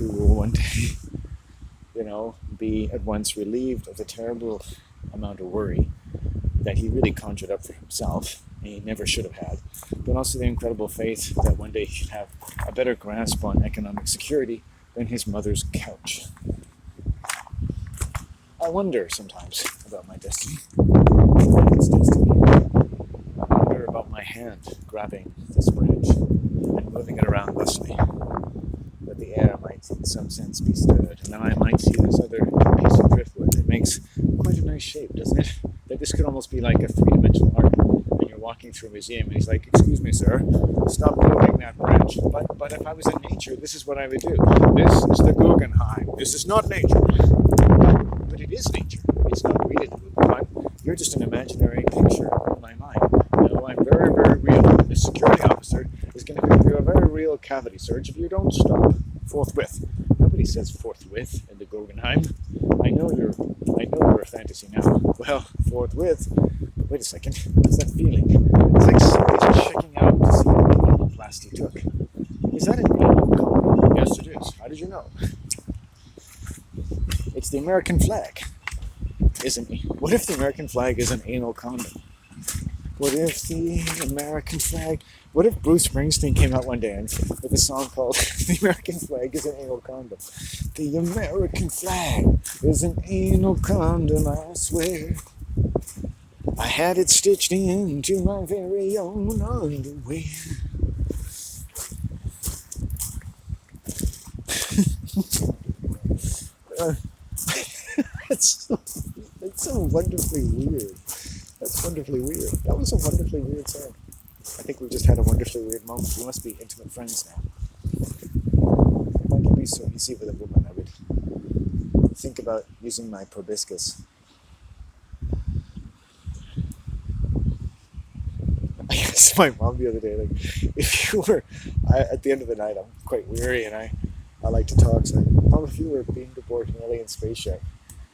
who will one day, be at once relieved of the terrible amount of worry that he really conjured up for himself and he never should have had, but also the incredible faith that one day he should have a better grasp on economic security than his mother's couch. I wonder sometimes about my destiny. Its destiny. I wonder about my hand grabbing this branch and moving it around thusly, that the air might in some sense be stirred, and then I might see this other piece of driftwood. It makes quite a nice shape, doesn't it? That this could almost be like a three-dimensional art, and you're walking through a museum and he's like, "Excuse me, sir, stop moving that branch." But if I was in nature, this is what I would do. This is the Guggenheim. This is not nature. But it is nature. It's not really the Guggenheim. You're just an imaginary picture of my mind. No, I'm very, very real. The security officer is going to give you a very real cavity search if you don't stop forthwith. Nobody says forthwith in the Guggenheim. I know you're a fantasy now. Well, forthwith. But wait a second. What's that feeling? It's like somebody's checking out to see the anoplasty took. Is that an anal condom? Yes, it is. How did you know? It's the American flag, isn't it? What if the American flag is an anal condom? What if the American flag... What if Bruce Springsteen came out one day with a song called "The American Flag is an Anal Condom"? The American flag is an anal condom, I swear. I had it stitched into my very own underwear. It's so wonderfully weird. That's wonderfully weird. That was a wonderfully weird song. I think we've just had a wonderfully weird moment. We must be intimate friends now. If I could be so easy with a woman, I would think about using my proboscis. I asked my mom the other day, like, if you were, at the end of the night, I'm quite weary and I like to talk, so Mom, if you were beamed aboard an alien spaceship,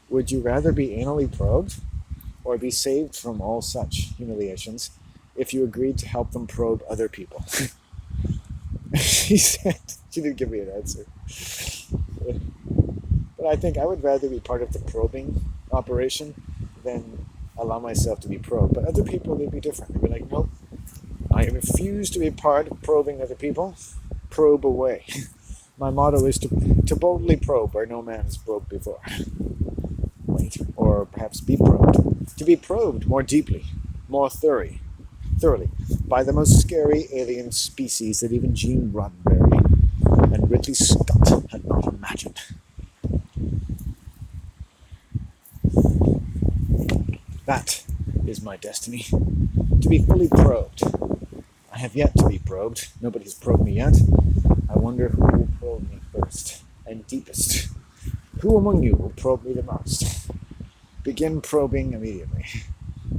would you rather be anally probed or be saved from all such humiliations if you agreed to help them probe other people? She didn't give me an answer. But I think I would rather be part of the probing operation than allow myself to be probed. But other people, they'd be different. They'd be like, nope, I refuse to be part of probing other people. Probe away. My motto is to boldly probe where no man has probed before. Wait, or perhaps be probed. To be probed more deeply, more thoroughly, by the most scary alien species that even Gene Roddenberry and Ridley Scott had not imagined. That is my destiny, to be fully probed. I have yet to be probed. Nobody has probed me yet. I wonder who will probe me first and deepest. Who among you will probe me the most? Begin probing immediately.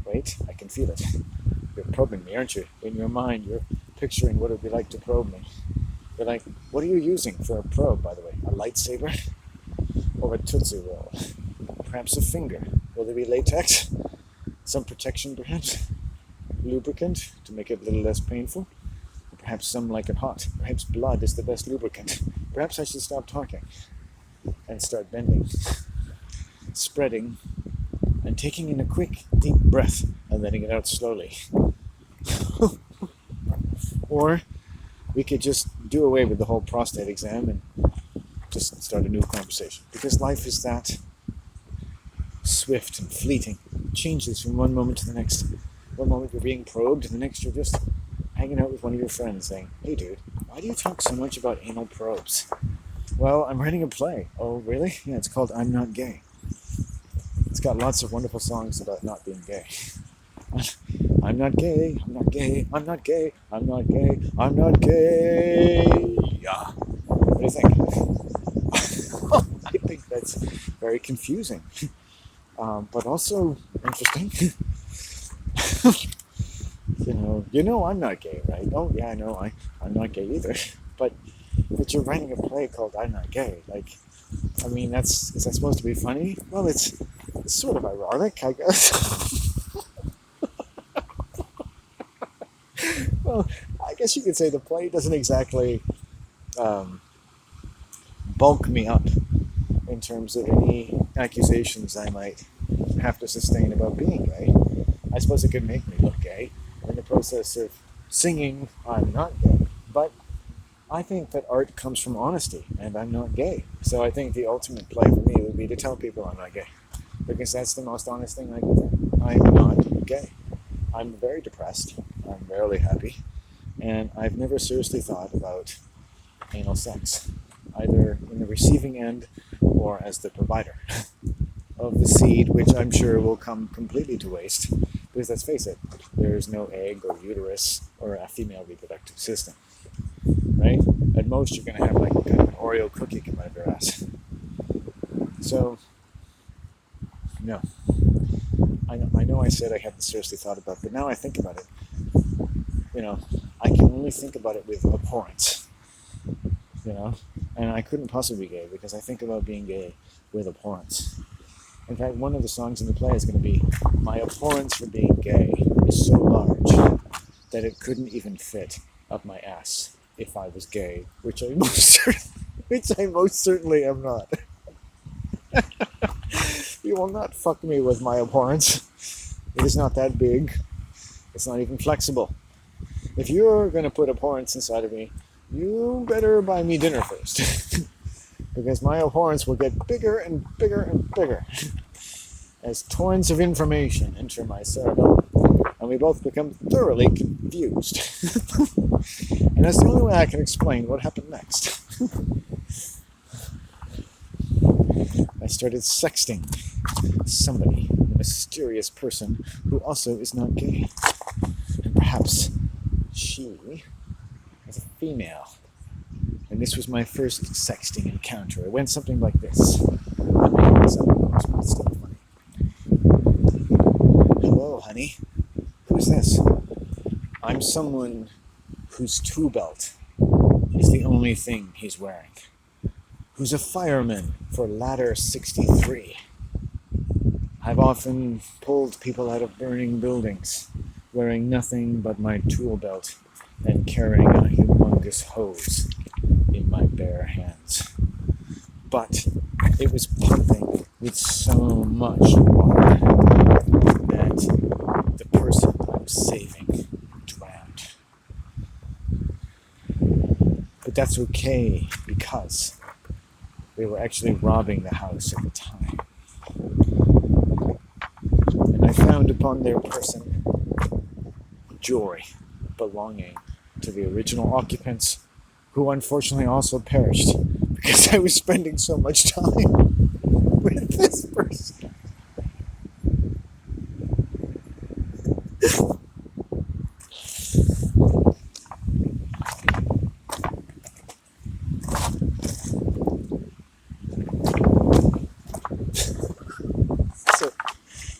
Wait, I can feel it. You're probing me, aren't you? In your mind, you're picturing what it would be like to probe me. You're like, what are you using for a probe, by the way? A lightsaber? Or a Tootsie Roll? Perhaps a finger? Will there be latex? Some protection, perhaps? Lubricant, to make it a little less painful? Perhaps some like it hot. Perhaps blood is the best lubricant. Perhaps I should stop talking and start bending, spreading, and taking in a quick, deep breath and letting it out slowly. Or we could just do away with the whole prostate exam and just start a new conversation. Because life is that swift and fleeting. It changes from one moment to the next. One moment you're being probed, and the next you're just hanging out with one of your friends saying, "Hey dude, why do you talk so much about anal probes?" "Well, I'm writing a play." "Oh, really?" "Yeah, it's called I'm Not Gay." It's got lots of wonderful songs about not being gay. I'm not gay, I'm not gay, I'm not gay, I'm not gay, I'm not gay. Yeah. What do you think? I think that's very confusing, but also interesting. I'm not gay, right? Oh yeah, I know. I'm not gay either. But you're writing a play called I'm Not Gay. Like, I mean, is that supposed to be funny? Well, it's sort of ironic, I guess. Well, I guess you could say the play doesn't exactly bulk me up in terms of any accusations I might have to sustain about being gay. I suppose it could make me look gay. In the process of singing, I'm not gay. But I think that art comes from honesty, and I'm not gay. So I think the ultimate play for me would be to tell people I'm not gay. Because that's the most honest thing I can do. I'm not gay. I'm very depressed. I'm rarely happy. And I've never seriously thought about anal sex, either in the receiving end or as the provider of the seed, which I'm sure will come completely to waste. Because let's face it, there's no egg or uterus or a female reproductive system. Right? At most, you're going to have like kind of an Oreo cookie come out of your ass. So, no. I know I said I hadn't seriously thought about it, but now I think about it, I can only think about it with abhorrence, and I couldn't possibly be gay because I think about being gay with abhorrence. In fact, one of the songs in the play is going to be, my abhorrence for being gay is so large that it couldn't even fit up my ass if I was gay, which I most certainly am not. You will not fuck me with my abhorrence. It is not that big. It's not even flexible. If you're going to put abhorrence inside of me, you better buy me dinner first. Because my abhorrence will get bigger and bigger and bigger as torrents of information enter my cerebellum, and we both become thoroughly confused. And that's the only way I can explain what happened next. I started sexting somebody, a mysterious person who also is not gay. And perhaps she was a female. And this was my first sexting encounter. It went something like this. I'm making this up, of course, but it's still funny. Hello, honey. Who's this? I'm someone whose tool belt is the only thing he's wearing. Who's a fireman for Ladder 63. I've often pulled people out of burning buildings, wearing nothing but my tool belt and carrying a humongous hose in my bare hands. But it was pumping with so much water that the person I'm saving drowned. But that's okay, because they were actually robbing the house at the time. And I found upon their person jewelry belonging to the original occupants, who unfortunately also perished because I was spending so much time with this person.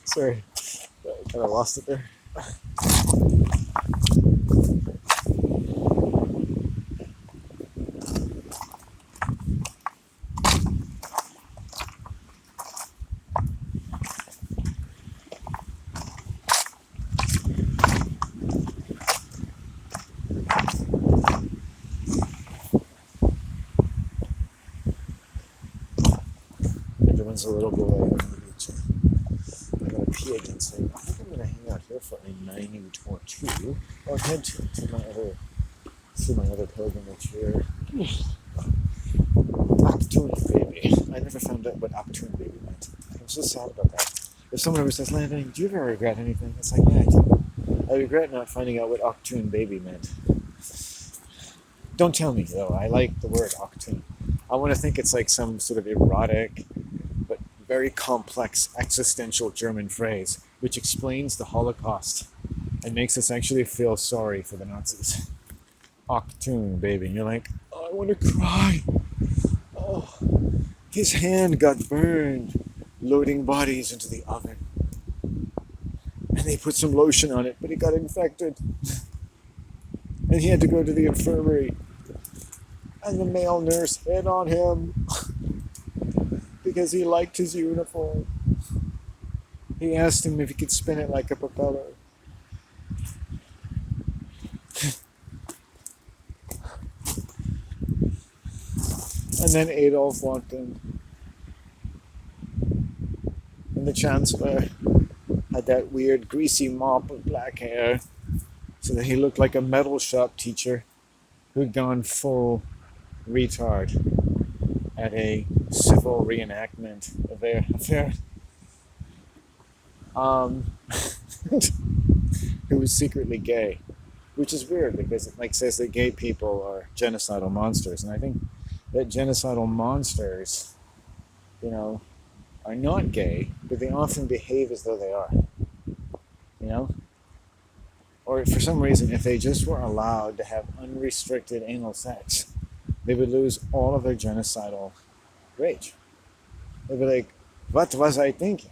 Sorry, I kind of lost it there. Everyone's a little boy on the beach. I'm going to pee again, so I think I'm going to hang out here for a night or two. I'll head to my other pilgrimage here. Opportunity baby. I never found out what opportunity baby meant. I'm so sad about that. If someone ever says, Landon, do you ever regret anything? It's like, yeah, I do. I regret not finding out what opportune baby meant. Don't tell me, though. I like the word opportune. I want to think it's like some sort of erotic, but very complex existential German phrase, which explains the Holocaust and makes us actually feel sorry for the Nazis. Opportune baby. And you're like, oh, I want to cry. Oh, his hand got burned loading bodies into the oven. And they put some lotion on it, but it got infected. And he had to go to the infirmary. And the male nurse hit on him because he liked his uniform. He asked him if he could spin it like a propeller. And And then Adolf walked in, and the Chancellor had that weird greasy mop of black hair, so that he looked like a metal shop teacher who'd gone full retard at a civil reenactment affair. Who was secretly gay, which is weird because it says that gay people are genocidal monsters, and I think that genocidal monsters, are not gay, but they often behave as though they are. Or for some reason, if they just were allowed to have unrestricted anal sex, they would lose all of their genocidal rage. They'd be like, "What was I thinking?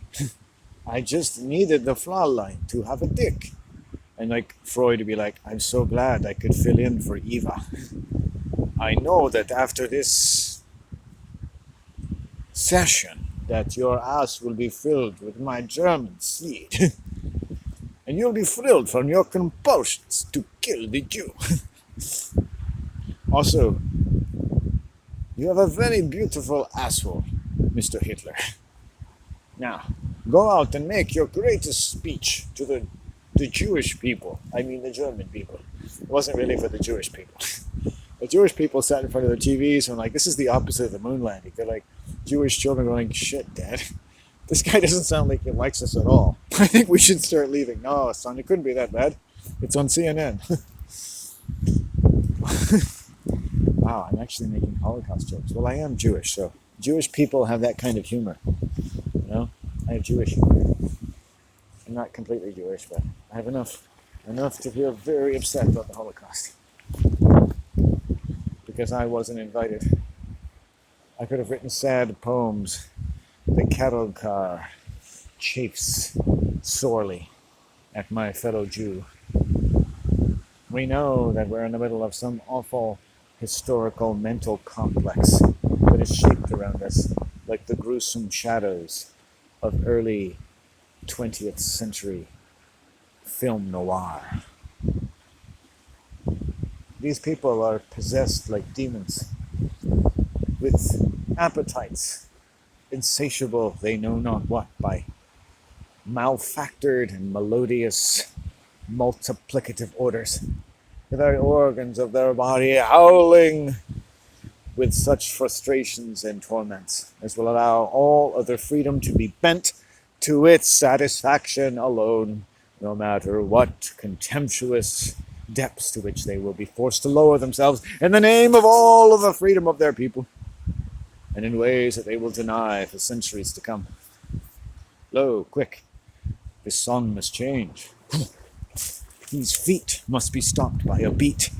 I just needed the Fraulein to have a dick." And Freud would be like, "I'm so glad I could fill in for Eva. I know that after this session that your ass will be filled with my German seed. And you'll be thrilled from your compulsions to kill the Jew. Also, you have a very beautiful asshole, Mr. Hitler. Now, go out and make your greatest speech to the Jewish people. I mean the German people. It wasn't really for the Jewish people. The Jewish people sat in front of their TVs and this is the opposite of the moon landing. They're like Jewish children going, "Shit, Dad. This guy doesn't sound like he likes us at all. I think we should start leaving." "No, son, it couldn't be that bad. It's on CNN." Wow, I'm actually making Holocaust jokes. Well, I am Jewish, so Jewish people have that kind of humor. I have Jewish humor. I'm not completely Jewish, but I have enough to feel very upset about the Holocaust. Because I wasn't invited. I could have written sad poems. The cattle car chafes sorely at my fellow Jew. We know that we're in the middle of some awful historical mental complex that is shaped around us like the gruesome shadows of early 20th century film noir. These people are possessed like demons with appetites, insatiable they know not what, by malfactored and melodious multiplicative orders, the very organs of their body howling with such frustrations and torments as will allow all other freedom to be bent to its satisfaction alone, no matter what contemptuous depths to which they will be forced to lower themselves in the name of all of the freedom of their people, and in ways that they will deny for centuries to come. Lo, quick, this song must change. These feet must be stopped by a beat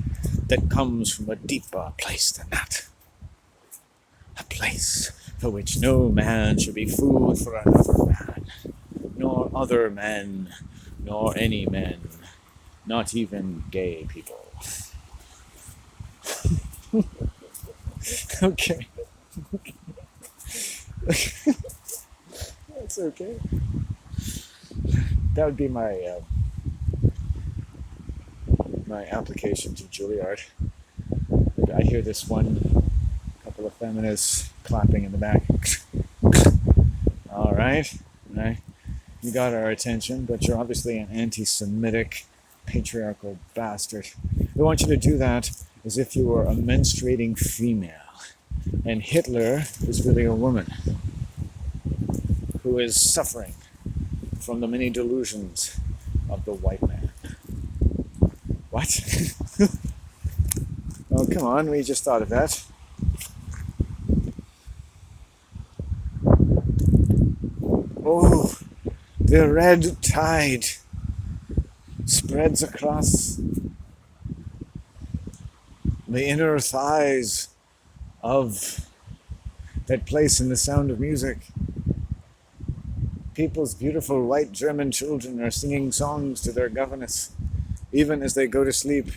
that comes from a deeper place than that. A place for which no man should be food for another man, nor other men, nor any men, not even gay people. Okay. That's okay. That would be my application to Juilliard. I hear this one couple of feminists clapping in the back. All right. You got our attention, but you're obviously an anti-Semitic, patriarchal bastard. We want you to do that as if you were a menstruating female. And Hitler is really a woman who is suffering from the many delusions of the white man. What? Oh, come on, we just thought of that. Oh, the red tide spreads across the inner thighs of that place in The Sound of Music. People's beautiful white German children are singing songs to their governess, even as they go to sleep.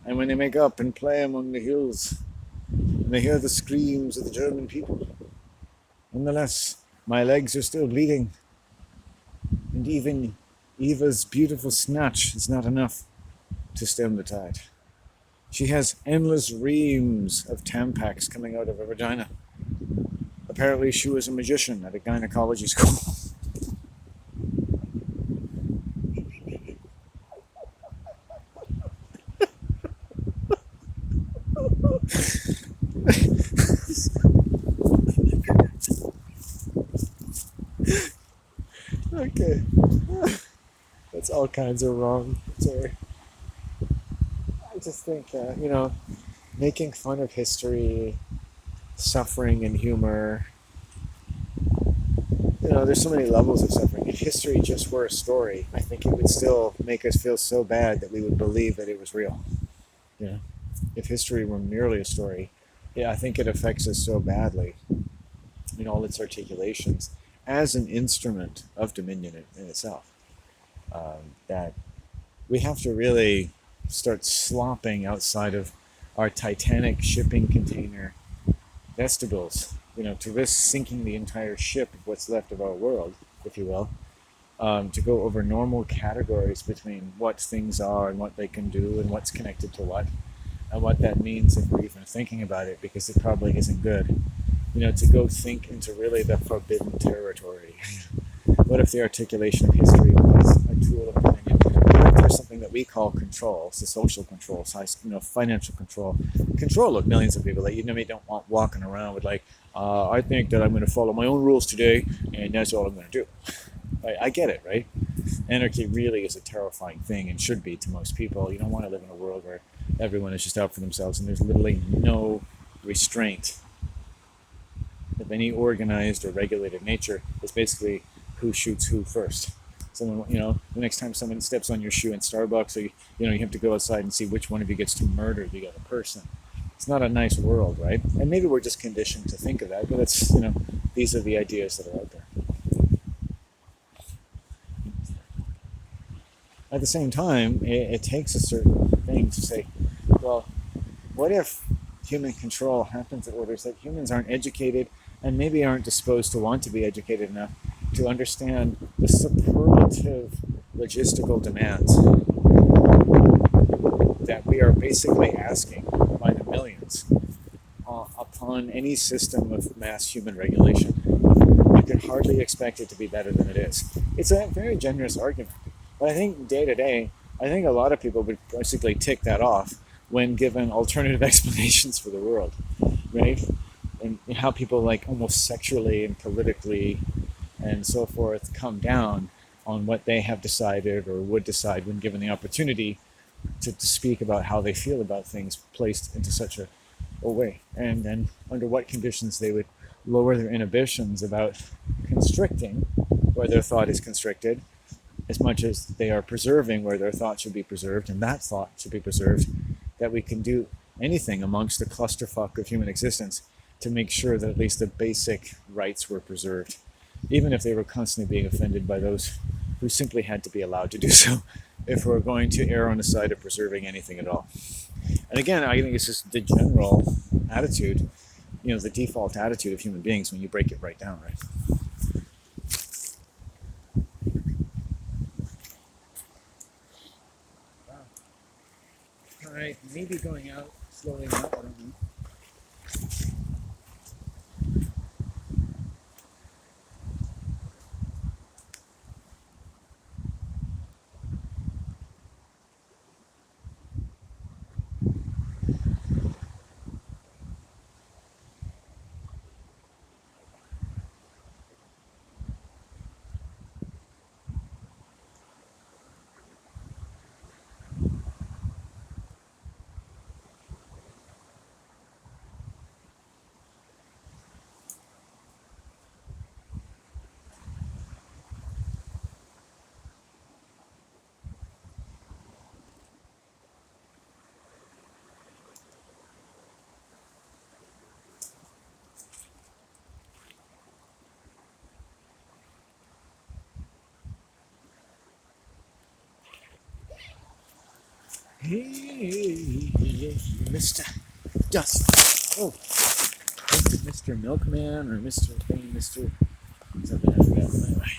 And when they make up and play among the hills, and they hear the screams of the German people, nonetheless, my legs are still bleeding. And even Eva's beautiful snatch is not enough to stem the tide. She has endless reams of Tampax coming out of her vagina. Apparently, she was a magician at a gynecology school. Okay. That's all kinds of wrong. Sorry. I just think, making fun of history, suffering, and humor. There's so many levels of suffering. If history just were a story, I think it would still make us feel so bad that we would believe that it was real. You know, if history were merely a story, yeah, I think it affects us so badly in all its articulations as an instrument of dominion in itself, that we have to really start slopping outside of our Titanic shipping container vestibules, to risk sinking the entire ship of what's left of our world, if you will, to go over normal categories between what things are and what they can do and what's connected to what and what that means if we're even thinking about it, because it probably isn't good. To go think into really the forbidden territory. What if the articulation of history was a tool of dominion? What if there's something that we call control, so social control, financial control of millions of people that you don't want walking around with I think that I'm going to follow my own rules today, and that's all I'm going to do. I get it, right? Anarchy really is a terrifying thing and should be to most people. You don't want to live in a world where everyone is just out for themselves and there's literally no restraint of any organized or regulated nature. It's basically who shoots who first. Someone, the next time someone steps on your shoe in Starbucks, or you have to go outside and see which one of you gets to murder the other person. It's not a nice world, right? And maybe we're just conditioned to think of that, but it's, these are the ideas that are out there. At the same time, it takes a certain thing to say, well, what if human control happens at orders that humans aren't educated and maybe aren't disposed to want to be educated enough to understand the superlative logistical demands that we are basically asking by the millions upon any system of mass human regulation. You can hardly expect it to be better than it is. It's a very generous argument. But I think day to day, I think a lot of people would basically tick that off when given alternative explanations for the world, right? And how people almost sexually and politically and so forth come down on what they have decided or would decide when given the opportunity to speak about how they feel about things placed into such a way, and then under what conditions they would lower their inhibitions about constricting where their thought is constricted as much as they are preserving where their thought should be preserved, and that thought should be preserved, that we can do anything amongst the clusterfuck of human existence to make sure that at least the basic rights were preserved, even if they were constantly being offended by those who simply had to be allowed to do so, if we're going to err on the side of preserving anything at all. And again, I think it's just the general attitude, the default attitude of human beings when you break it right down, right? All right, maybe going out slowly now, I don't know. Hey, Mr. Dust. Oh, Mr. Milkman or Mr. Thing, Mr. something I forgot. Anyway,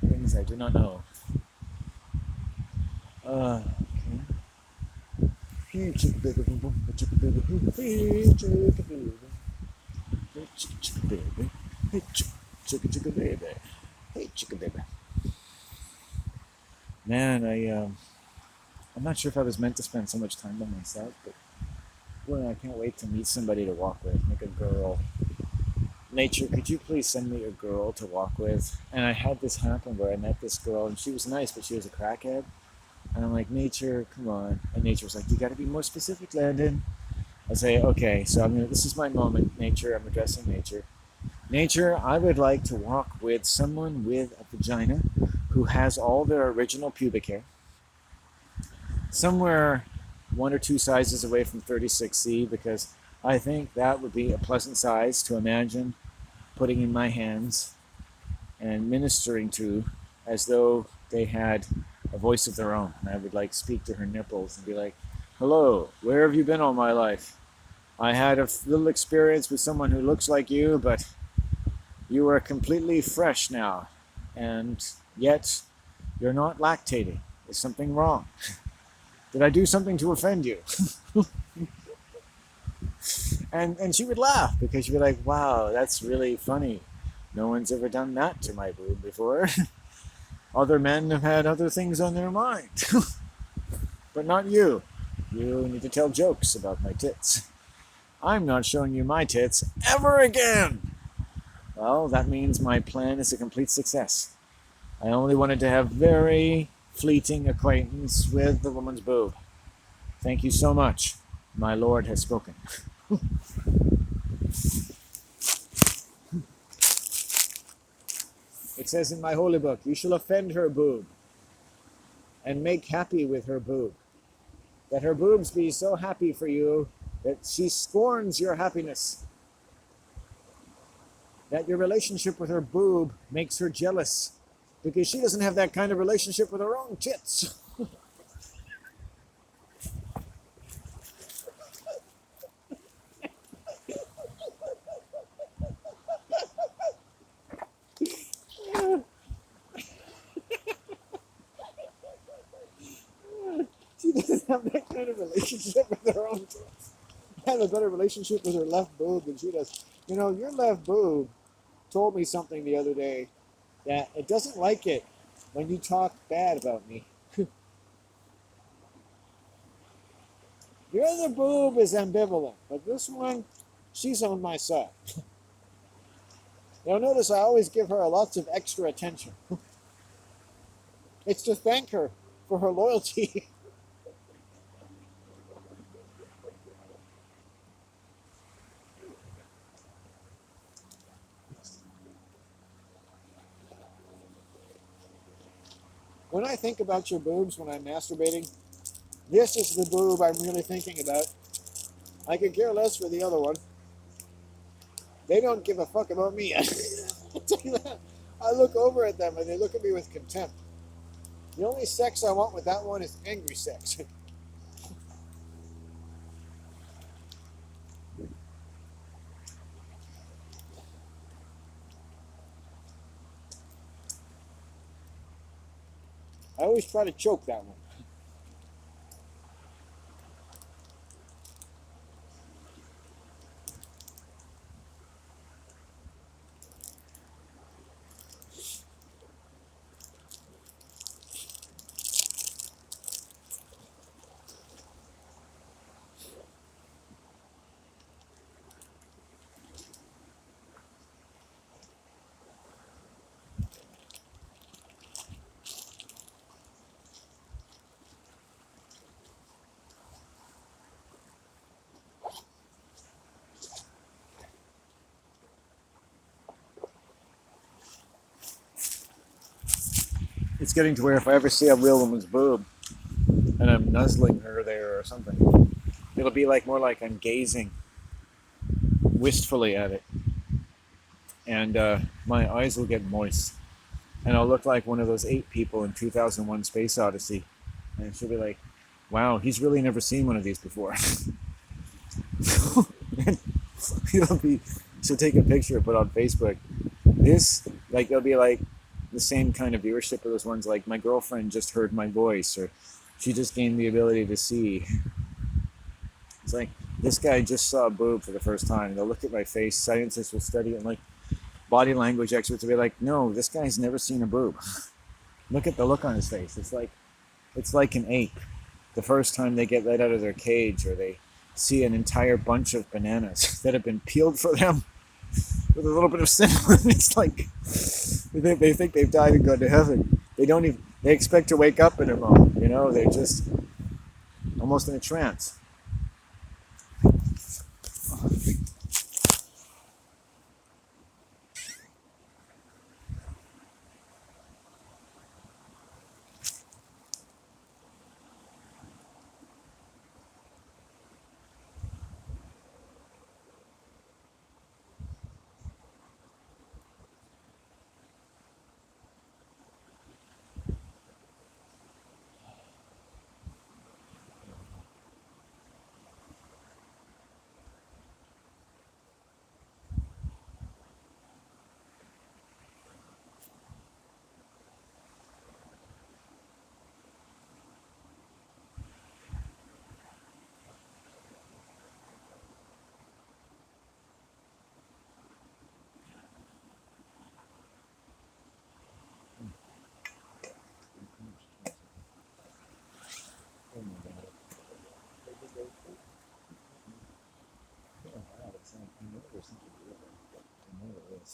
things I do not know. Okay. Hey, chicka baby, boom boom, hey, chicka baby, hey, chicka baby, hey, chicka baby, hey, chicka baby, hey, chicka baby. Man, I'm not sure if I was meant to spend so much time by myself, but boy, I can't wait to meet somebody to walk with, like a girl. Nature, could you please send me a girl to walk with? And I had this happen where I met this girl, and she was nice, but she was a crackhead. And I'm like, Nature, come on. And Nature was like, you got to be more specific, Landon. I say, okay, so this is my moment, Nature. I'm addressing Nature. Nature, I would like to walk with someone with a vagina who has all their original pubic hair, somewhere one or two sizes away from 36C, because I think that would be a pleasant size to imagine putting in my hands and ministering to, as though they had a voice of their own. And I would like speak to her nipples and be like, hello, where have you been all my life? I had a little experience with someone who looks like you, but you are completely fresh now. And yet, you're not lactating. Is something wrong? Did I do something to offend you? And she would laugh because she'd be like, wow, that's really funny. No one's ever done that to my boob before. Other men have had other things on their mind. But not you. You need to tell jokes about my tits. I'm not showing you my tits ever again. Well, that means my plan is a complete success. I only wanted to have very fleeting acquaintance with the woman's boob. Thank you so much. My Lord has spoken. It says in my holy book, you shall offend her boob and make happy with her boob. That her boobs be so happy for you that she scorns your happiness. That your relationship with her boob makes her jealous because she doesn't have that kind of relationship with her own tits. She doesn't have that kind of relationship with her own tits. I have a better relationship with her left boob than she does. You know, your left boob told me something the other day that it doesn't like it when you talk bad about me. Your other boob is ambivalent, but this one, she's on my side. You'll notice I always give her lots of extra attention. It's to thank her for her loyalty. When I think about your boobs when I'm masturbating, this is the boob I'm really thinking about. I could care less for the other one. They don't give a fuck about me. I'll tell you that. I look over at them and they look at me with contempt. The only sex I want with that one is angry sex. I always try to choke that one. It's getting to where if I ever see a real woman's boob and I'm nuzzling her there or something, it'll be like more like I'm gazing wistfully at it. And my eyes will get moist. And I'll look like one of those 8 people in 2001 Space Odyssey. And she'll be like, wow, he's really never seen one of these before. She'll take a picture and put it on Facebook. It'll be like the same kind of viewership of those ones like my girlfriend just heard my voice or she just gained the ability to see. It's like this guy just saw a boob for the first time. They'll look at my face. Scientists will study it, and like body language experts will be like, "No, this guy's never seen a boob. Look at the look on his face. It's like an ape. The first time they get let out of their cage, or they see an entire bunch of bananas that have been peeled for them with a little bit of cinnamon. It's like they think they've died and gone to heaven. They don't even. They expect to wake up in a moment. You know, they're just almost in a trance. Oh my God. I know there's something real there. I know there is.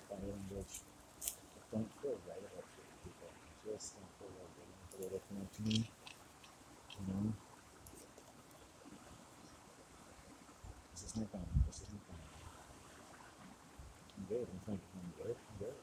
Body language. Don't feel right about treating people. Just don't feel right about people looking up to me. You know, this is not fun. This is not fun. I'm good. I'm fine. I'm good. I'm good.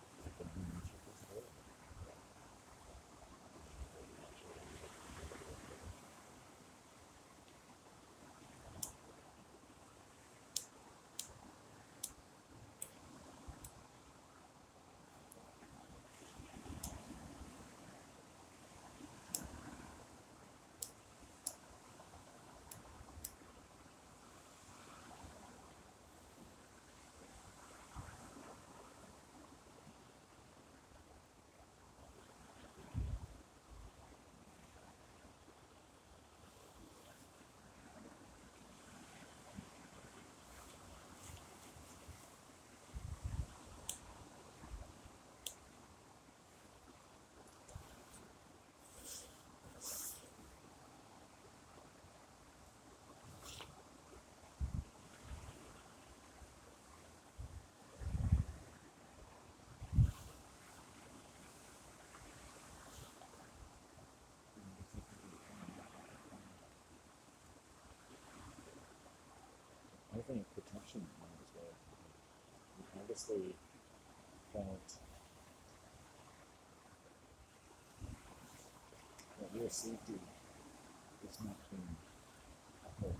I think protection as well. Obviously, felt that your safety is not being upheld.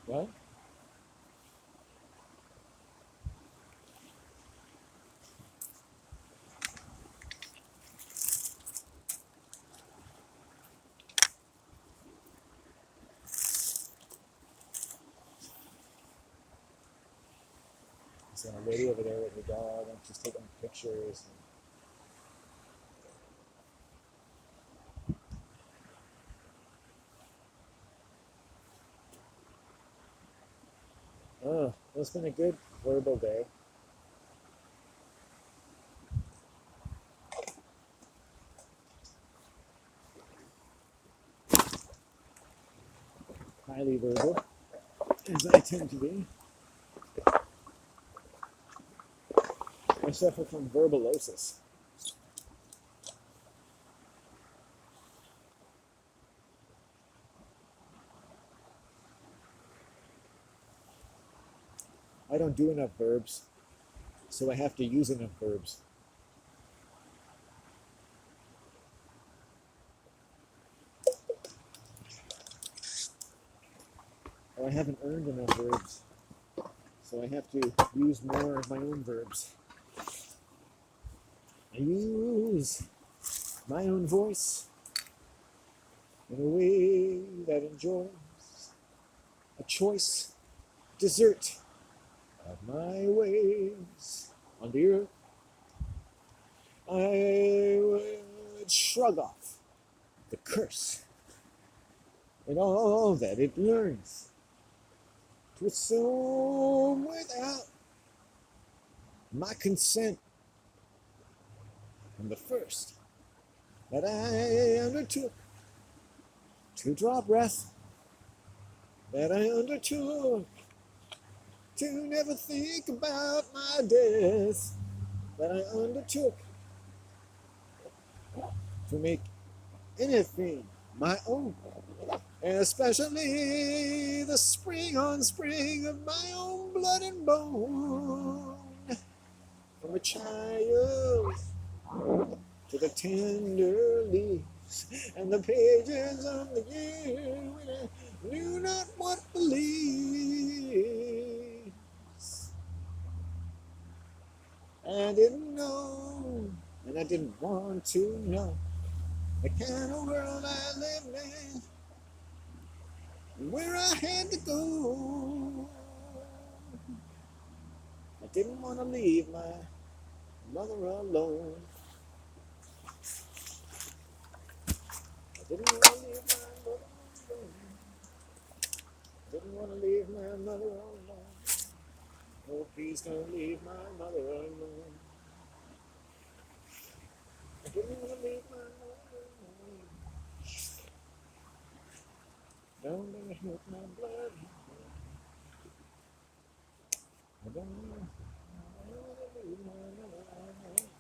What? He's on a lady over there with her dog, and she's taking pictures. Oh, it's been a good verbal day. Highly verbal, as I tend to be. I suffer from verbalosis. I don't do enough verbs, so I have to use enough verbs. Or I haven't earned enough verbs. So I have to use more of my own verbs. I use my own voice in a way that enjoys a choice dessert of my ways on the earth. I would shrug off the curse and all that it learns to assume without my consent from the first that I undertook to draw breath, that I undertook to never think about my death, that I undertook to make anything my own, especially the spring on spring of my own blood and bone. From a child to the tender leaves and the pages of the year when I knew not what believes. I didn't know, and I didn't want to know the kind of world I lived in, and where I had to go. I didn't want to leave my mother alone. I didn't want to leave my mother alone. Didn't want to leave my mother alone. Oh, please don't leave my mother alone. I didn't want to leave my mother alone. Don't let me hurt my blood. I don't want to leave my mother alone.